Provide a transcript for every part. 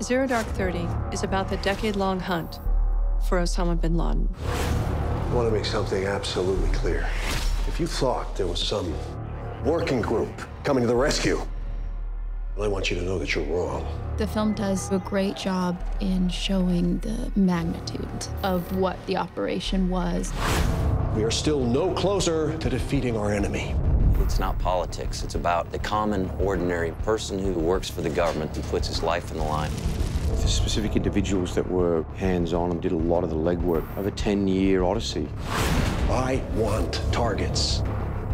Zero Dark 30 is about the decade-long hunt for Osama bin Laden. I want to make something absolutely clear. If you thought there was some working group coming to the rescue, well, I want you to know that you're wrong. The film does a great job in showing the magnitude of what the operation was. We are still no closer to defeating our enemy. It's not politics. It's about the common, ordinary person who works for the government and puts his life on the line. The specific individuals that were hands-on and did a lot of the legwork of a 10-year odyssey. I want targets.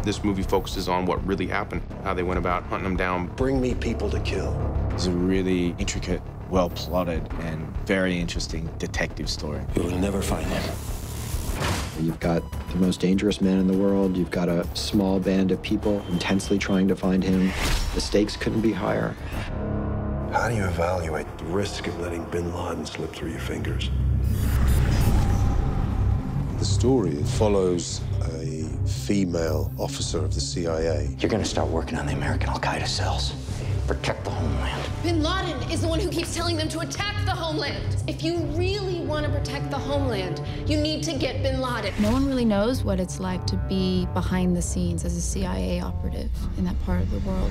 This movie focuses on what really happened, how they went about hunting them down. Bring me people to kill. It's a really intricate, well-plotted, and very interesting detective story. You will never find him. You've got the most dangerous man in the world. You've got a small band of people intensely trying to find him. The stakes couldn't be higher. How do you evaluate the risk of letting bin Laden slip through your fingers? The story follows a female officer of the CIA. You're going to start working on the American Al-Qaeda cells. Protect the homeland. Bin Laden is the one who keeps telling them to attack the homeland. If you really want to protect the homeland, you need to get Bin Laden. No one really knows what it's like to be behind the scenes as a CIA operative in that part of the world.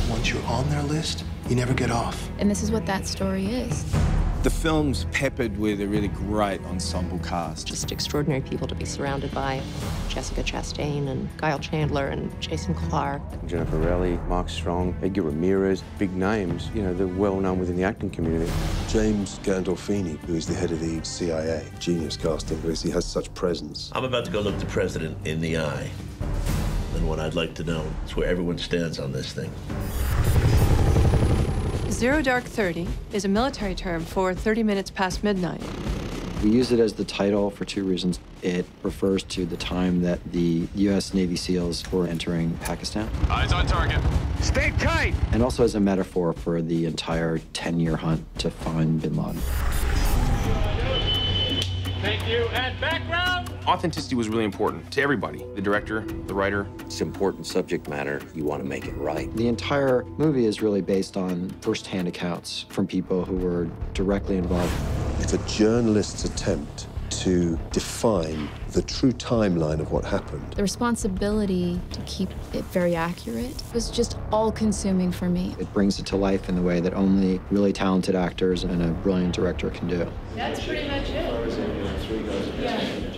Once you're on their list, you never get off. And this is what that story is. The film's peppered with a really great ensemble cast. Just extraordinary people to be surrounded by. Jessica Chastain and Kyle Chandler and Jason Clarke. Jennifer Reilly, Mark Strong, Edgar Ramirez, big names. You know, they're well known within the acting community. James Gandolfini, who is the head of the CIA. Genius casting because he has such presence. I'm about to go look the president in the eye. And what I'd like to know is where everyone stands on this thing. Zero Dark 30 is a military term for 30 minutes past midnight. We use it as the title for two reasons. It refers to the time that the U.S. Navy SEALs were entering Pakistan. Eyes on target. Stay tight! And also as a metaphor for the entire 10-year hunt to find bin Laden. Thank you, and background! Authenticity was really important to everybody, the director, the writer. It's important subject matter. You want to make it right. The entire movie is really based on first-hand accounts from people who were directly involved. It's a journalist's attempt to define the true timeline of what happened. The responsibility to keep it very accurate was just all-consuming for me. It brings it to life in the way that only really talented actors and a brilliant director can do. That's pretty much it.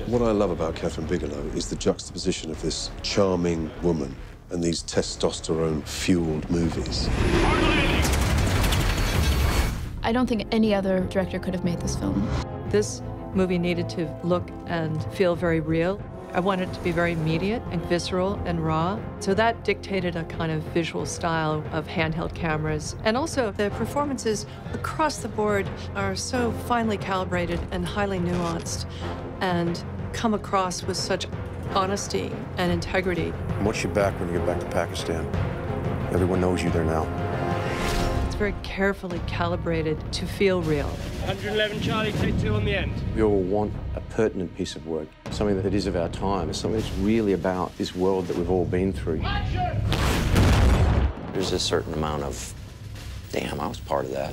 What I love about Catherine Bigelow is the juxtaposition of this charming woman and these testosterone-fueled movies. I don't think any other director could have made this film. This movie needed to look and feel very real. I wanted it to be very immediate and visceral and raw. So that dictated a kind of visual style of handheld cameras. And also the performances across the board are so finely calibrated and highly nuanced and come across with such honesty and integrity. Watch your back when you get back to Pakistan. Everyone knows you there now. It's very carefully calibrated to feel real. 111 Charlie, take 2 on the end. We all want a pertinent piece of work, something that is of our time, something that's really about this world that we've all been through. There's a certain amount of, damn, I was part of that.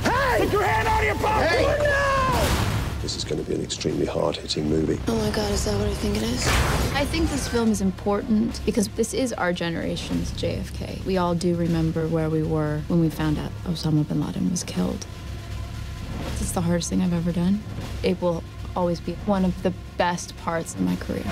Hey! Put your hand out of your pocket! Hey! No! This is going to be an extremely hard-hitting movie. Oh my God, is that what I think it is? I think this film is important because this is our generation's JFK. We all do remember where we were when we found out Osama bin Laden was killed. It's the hardest thing I've ever done. It will always be one of the best parts of my career.